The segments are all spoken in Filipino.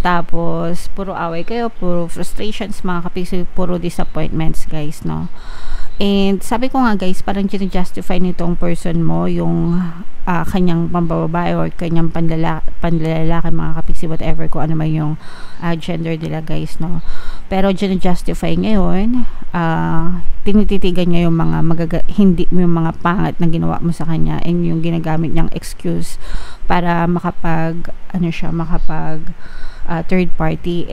Tapos, puro away kayo, puro frustrations, mga kapiksi, puro disappointments, guys, no? And sabi ko nga guys, parang justify nitong person mo yung kanyang pambababae or kanyang panlalaki, mga kapiksi, whatever, kung ano man yung gender nila, guys, no? Pero justify ngayon, tinititigan niya yung mga hindi yung mga pangat na ginawa mo sa kanya, and yung ginagamit niyang excuse para makapag third party.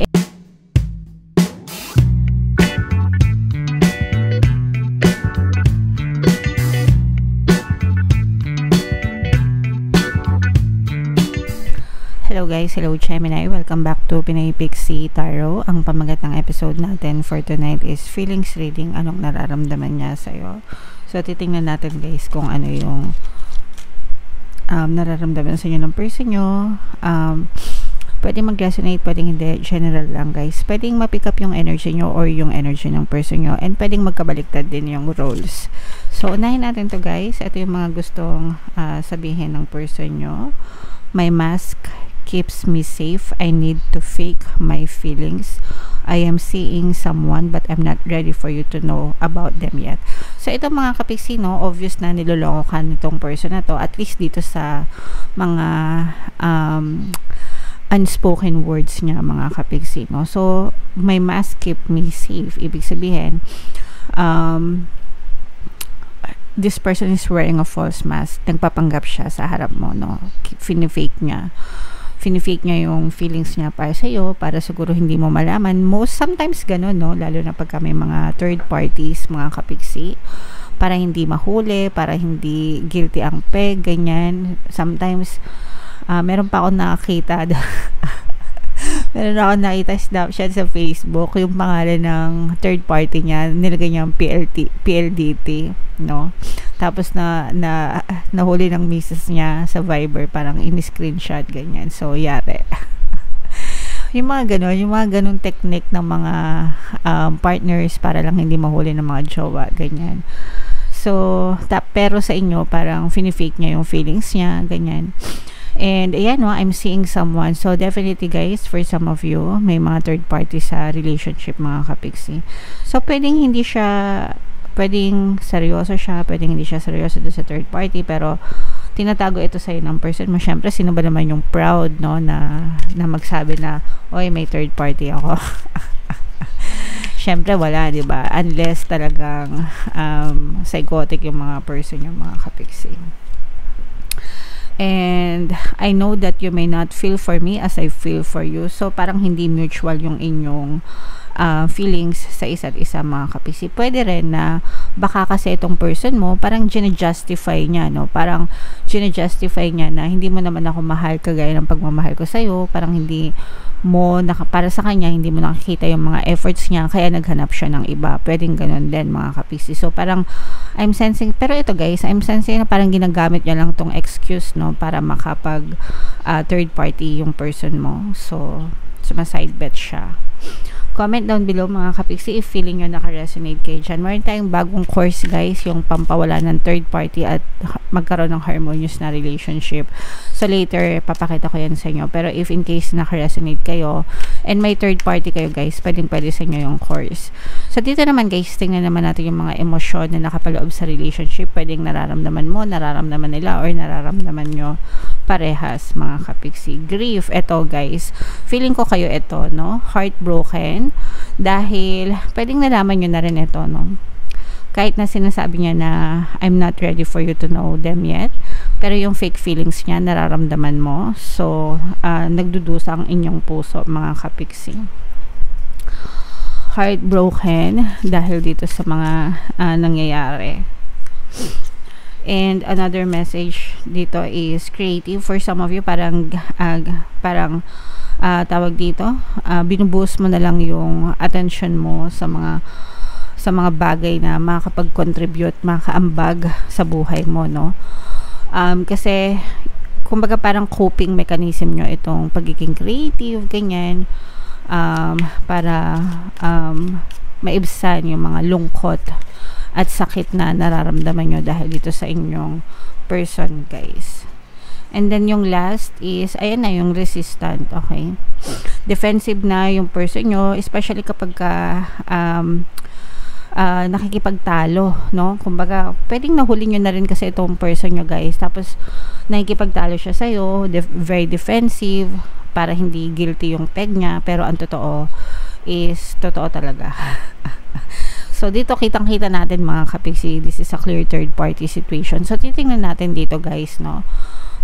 Hello guys, hello Gemini, welcome back to Pinay Pixie Tarot. Ang pamagat ng episode natin for tonight is feelings reading. Anong nararamdaman niya sa'yo? So titingnan natin guys kung ano yung nararamdaman sa inyo ng person nyo. Pwedeng mag-resonate, pwedeng hindi, general lang guys. Pwedeng ma-pick up yung energy nyo or yung energy ng person nyo, and pwedeng magkabaliktad din yung roles. So unahin natin to guys. Ito yung mga gustong sabihin ng person nyo. My mask keeps me safe. I need to fake my feelings. I am seeing someone but I'm not ready for you to know about them yet. So ito mga kapiksi, no, obvious na niloloko ka nitong person na to, at least dito sa mga unspoken words niya, mga kapiksi, no. So my mask keep me safe, ibig sabihin this person is wearing a false mask. Nagpapanggap siya sa harap mo, no. Finifake niya yung feelings niya para sa iyo, para siguro hindi mo malaman. Sometimes ganun, no, lalo na pagka may mga third parties, mga kapiksi, para hindi mahuli, para hindi guilty ang peg, ganyan. Sometimes meron pa ako nakakita snapshot sa Facebook, yung pangalan ng third party niya, nilagay niya yung PLDT, no. Tapos nahuli ng misis niya sa Viber, parang in-screenshot, ganyan. So yari. yung mga ganun technique ng mga partners para lang hindi mahuli ng mga jowa, ganyan. So pero sa inyo, parang finifake niya yung feelings niya, ganyan. And ayan, no, I'm seeing someone. So definitely guys, for some of you, may mga third party sa relationship, mga kapiksi. So pwedeng seryoso siya, pwedeng hindi siya seryoso doon sa third party, pero tinatago ito sa'yo ng person mo. Syempre, sino ba naman yung proud, no, na magsabi na, oy, may third party ako. Syempre wala, di ba? Unless talagang psychotic yung mga person, yung mga kapiksi. And I know that you may not feel for me as I feel for you. So parang hindi mutual yung inyong feelings sa isa't isa, mga kapiksi. Pwede rin na baka kasi itong person mo, parang gina-justify niya, no? Parang gina-justify niya na hindi mo naman ako mahal kagaya ng pagmamahal ko sa'yo. Parang hindi mo, para sa kanya, hindi mo nakikita yung mga efforts niya, kaya naghanap siya ng iba. Pwedeng ganun din, mga kapiksi. So parang I'm sensing, pero ito guys, I'm sensing na parang ginagamit niya lang tong excuse, no, para makapag third party yung person mo. So side bet siya. Comment down below, mga kapiksi, if feeling nyo naka-resonate kayo dyan. Meron tayong bagong course guys, yung pampawala ng third party at magkaroon ng harmonious na relationship. So later, papakita ko yan sa inyo. Pero if in case naka-resonate kayo and may third party kayo guys, pwede sa inyo yung course. So dito naman guys, tingnan naman natin yung mga emosyon na nakapaloob sa relationship. Pwedeng nararamdaman mo, nararamdaman nila, or nararamdaman nyo parehas, mga kapiksi. Grief, eto guys, feeling ko kayo ito, no, heartbroken, dahil pwedeng nalaman nyo na rin ito, no, kahit na sinasabi niya na I'm not ready for you to know them yet, pero yung fake feelings niya nararamdaman mo. So nagdudusa ang inyong puso, mga kapiksi. Heartbroken dahil dito sa mga nangyayari. And another message dito is creative. For some of you, parang tawag dito, binubuhos mo na lang yung attention mo sa mga bagay na makakapag-contribute, makaambag sa buhay mo, no. Kasi kumbaga parang coping mechanism nyo itong pagiging creative, ganyan, para maibsan yung mga lungkot at sakit na nararamdaman nyo dahil dito sa inyong person, guys. And then yung last is, ayan na, yung resistant, okay? Defensive na yung person nyo, especially kapag nakikipagtalo, no? Kumbaga, pwedeng nahuli nyo na rin kasi itong person nyo, guys. Tapos, nakikipagtalo siya sa'yo, very defensive, para hindi guilty yung peg niya, pero ang totoo is, totoo talaga. So, dito kitang-kita natin mga kapiksi, this is a clear third party situation. So, titingnan natin dito guys, no,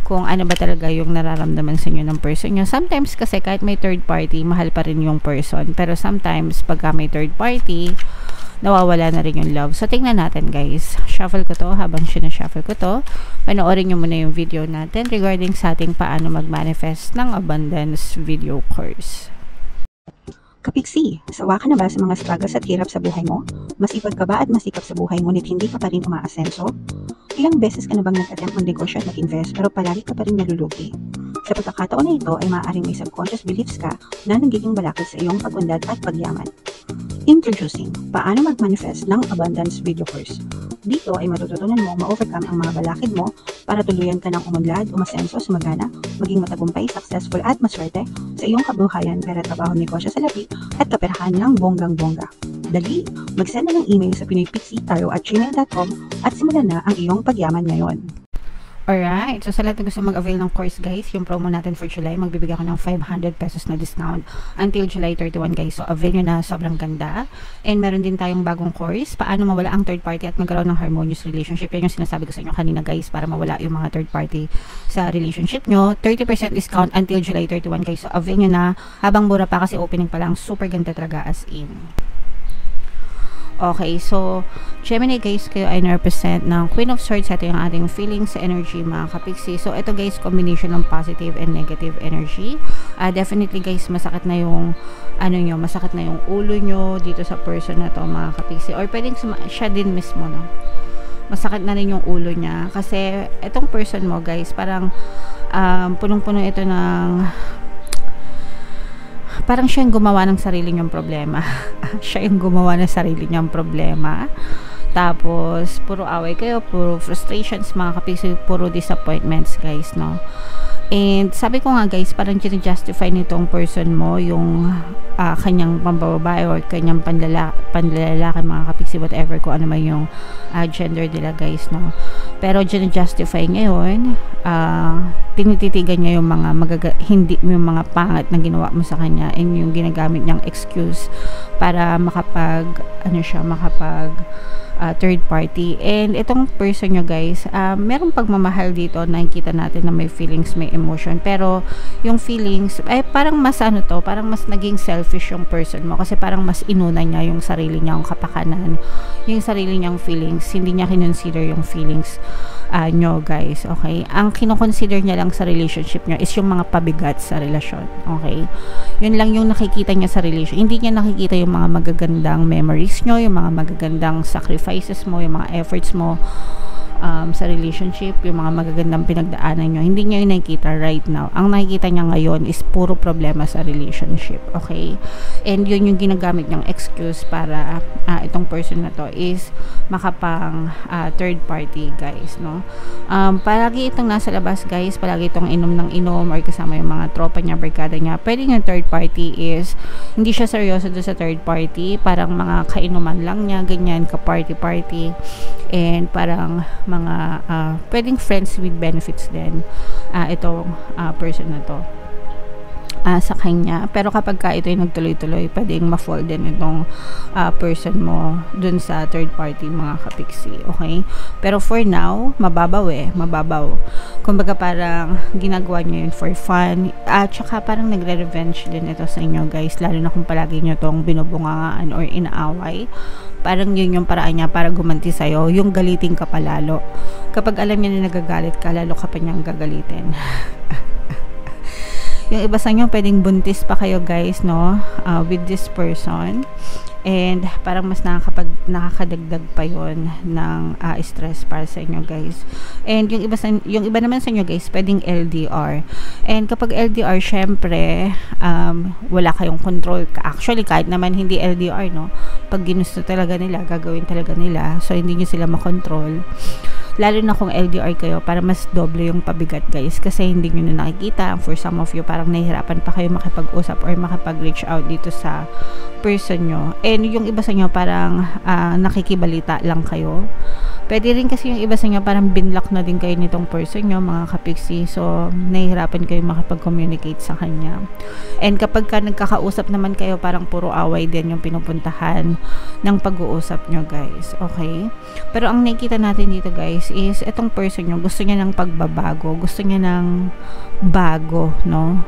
kung ano ba talaga yung nararamdaman sa inyo ng person nyo. Sometimes kasi kahit may third party, mahal pa rin yung person. Pero sometimes, pagka may third party, nawawala na rin yung love. So, tingnan natin guys. Shuffle ko to, habang sinashuffle ko to, panoorin nyo muna yung video natin regarding sa ating paano mag-manifest ng abundance video course. Kapiksi, sawa ka na ba sa mga struggles at hirap sa buhay mo? Masipag ka ba at masikap sa buhay ngunit hindi ka pa rin umaasenso? Ilang beses ka na bang nag-attempt mag-negosyo at mag-invest pero palagi ka pa rin nalulugi? Sa pagkakataon na ito ay maaaring may subconscious beliefs ka na nagiging balakid sa iyong pag-unlad at pagyaman. Introducing, paano mag-manifest ng abundance video course. Dito ay matututunan mo ma-overcome ang mga balakid mo para tuluyan ka ng umunlad, umasenso, sumagana, maging matagumpay, successful at maswerte sa iyong kabuhayan, pera, trabaho, negosyo, salapi at kaperahan ng bonggang-bongga. Dali, mag-send na ng email sa pinoypixitaro@gmail.com at simulan na ang iyong pagyaman ngayon. Alright, so sa lahat na gusto mag-avail ng course guys, yung promo natin for July, magbibigay ako ng 500 pesos na discount until July 31 guys. So avail nyo na, sobrang ganda. And meron din tayong bagong course, paano mawala ang third party at magkaroon ng harmonious relationship. Yan yung sinasabi ko sa inyo kanina guys, para mawala yung mga third party sa relationship nyo. 30% discount until July 31 guys. So avail nyo na, habang mura pa kasi opening pa lang, super ganda talaga as in. Okay, so Gemini guys, kayo ay na-represent ng Queen of Swords. Ito yung ating feelings, energy mga kapiksi. So ito guys, combination ng positive and negative energy. Definitely guys, masakit na yung masakit na yung ulo nyo dito sa person na to mga kapiksi. Or pwedeng siya din mismo, no? Masakit na rin yung ulo niya kasi itong person mo guys, parang punong-puno ito ng parang siya yung gumawa ng sarili niyang problema. Siya yung gumawa ng sarili niyang problema. Tapos, puro away kayo, puro frustrations, mga kapiksi, puro disappointments, guys, no? And sabi ko nga guys, parang justify nitong person mo yung kanyang pambababae or kanyang panlalaki mga kapiksi, whatever, kung ano man yung gender nila guys, no? Pero justify ngayon, tinititigan niya yung mga yung mga pangat na ginawa mo sa kanya, and yung ginagamit niyang excuse para makapag third party. And itong person nyo guys, merong pagmamahal dito, nakikita natin na may feelings, may emotion, pero yung feelings ay parang mas parang mas naging selfish yung person mo kasi parang mas inuna niya yung sarili niyang kapakanan, yung sarili niyang feelings, hindi niya kinonsider yung feelings nyo guys, okay? Ang kinoconsider niya lang sa relationship nyo is yung mga pabigat sa relasyon, okay? Yun lang yung nakikita niya sa relation. Hindi niya nakikita yung mga magagandang memories nyo, yung mga magagandang sacrifices mo, yung mga efforts mo sa relationship, yung mga magagandang pinagdaanan nyo. Hindi niya yung nakikita right now. Ang nakikita niya ngayon is puro problema sa relationship, okay? And yun yung ginagamit niyang excuse para itong person na to is makapang third party guys, no? Palagi itong nasa labas guys, palagi itong inom ng inom or kasama yung mga tropa niya, barkada niya. Pwede yung third party is hindi siya seryoso doon sa third party, parang mga kainuman lang niya, ganyan, ka party and parang mga pwedeng friends with benefits din itong person na to sa kanya. Pero kapag ito ay nagtuloy-tuloy, pwedeng ma-fall din itong person mo dun sa third party mga kapiksi, okay? Pero for now, mababaw. Kumbaga parang ginagawa nyo yun for fun, at saka parang nagre-revenge din ito sa inyo guys, lalo na kung palagi nyo tong binubungangaan or inaaway. Parang yun yung paraan niya para gumanti sa'yo, yung galitin ka palalo. Kapag alam niya na nagagalit ka, lalo ka pa niyang gagalitin. Yung iba sa inyo, pwedeng buntis pa kayo guys, no? With this person. And parang mas nakakadagdag pa yon ng stress para sa inyo guys. And yung iba naman sa inyo guys, pwedeng LDR. And kapag LDR, syempre wala kayong control. Actually, kahit naman hindi LDR, no, pag ginusto talaga nila, gagawin talaga nila. So hindi nyo sila makontrol. lalo na kung LDR kayo, para mas doble yung pabigat guys, kasi hindi nyo na nakikita. For some of you, parang nahihirapan pa kayo makipag-usap or makipag-reach out dito sa person nyo, and yung iba sa nyo parang nakikibalita lang kayo. Pwede rin kasi yung iba sa inyo parang binlock na din kayo nitong person nyo, mga kapiksi. So, nahihirapan kayo makapag-communicate sa kanya. And kapag ka nagkakausap naman kayo, parang puro away din yung pinupuntahan ng pag-uusap nyo, guys. Okay? Pero ang nakikita natin dito, guys, is itong person nyo, gusto niya ng pagbabago. Gusto niya ng bago, no?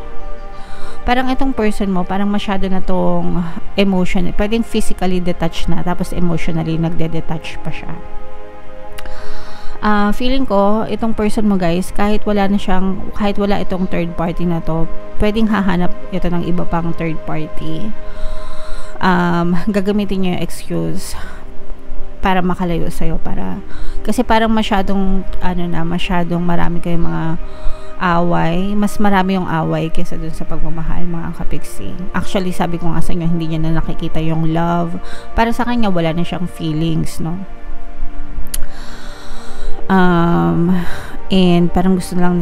Parang itong person mo, parang masyado na tong emotion. Pwedeng physically detached na, tapos emotionally nagde-detach pa siya. Feeling ko, itong person mo guys, kahit wala itong third party na to, pwedeng hahanap ito ng iba pang third party. Gagamitin niya yung excuse para makalayo sa'yo, kasi parang masyadong marami kayong mga away, mas marami yung away kaysa dun sa pagmamahal, mga kapiksi. Actually, sabi ko nga sa inyo, hindi niya na nakikita yung love. Para sa kanya, wala na siyang feelings, no? And parang gusto na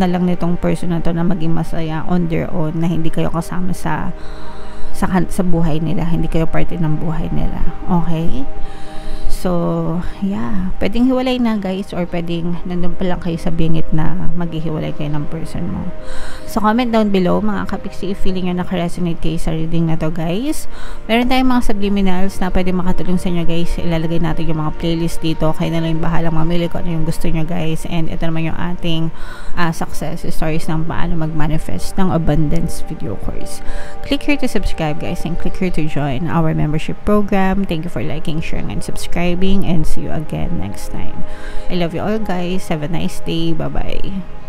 lang nitong person na to na maging masaya on their own, na hindi kayo kasama sa buhay nila, hindi kayo parte ng buhay nila. Okay? So, yeah. Pwedeng hiwalay na guys, or pwedeng nandun pa lang kayo sa bingit na maghihiwalay kayo ng person mo. So, comment down below mga kapiksi if feeling nyo naka-resonate kayo sa reading na to guys. Meron tayong mga subliminals na pwede makatulong sa inyo guys. Ilalagay natin yung mga playlist dito. Kayo na lang yung bahalang mamili kung ano yung gusto nyo guys. And ito naman yung ating success stories ng paano mag-manifest ng abundance video course. Click here to subscribe guys, and click here to join our membership program. Thank you for liking, sharing, and subscribing. And see you again next time. I love you all guys. Have a nice day. Bye bye.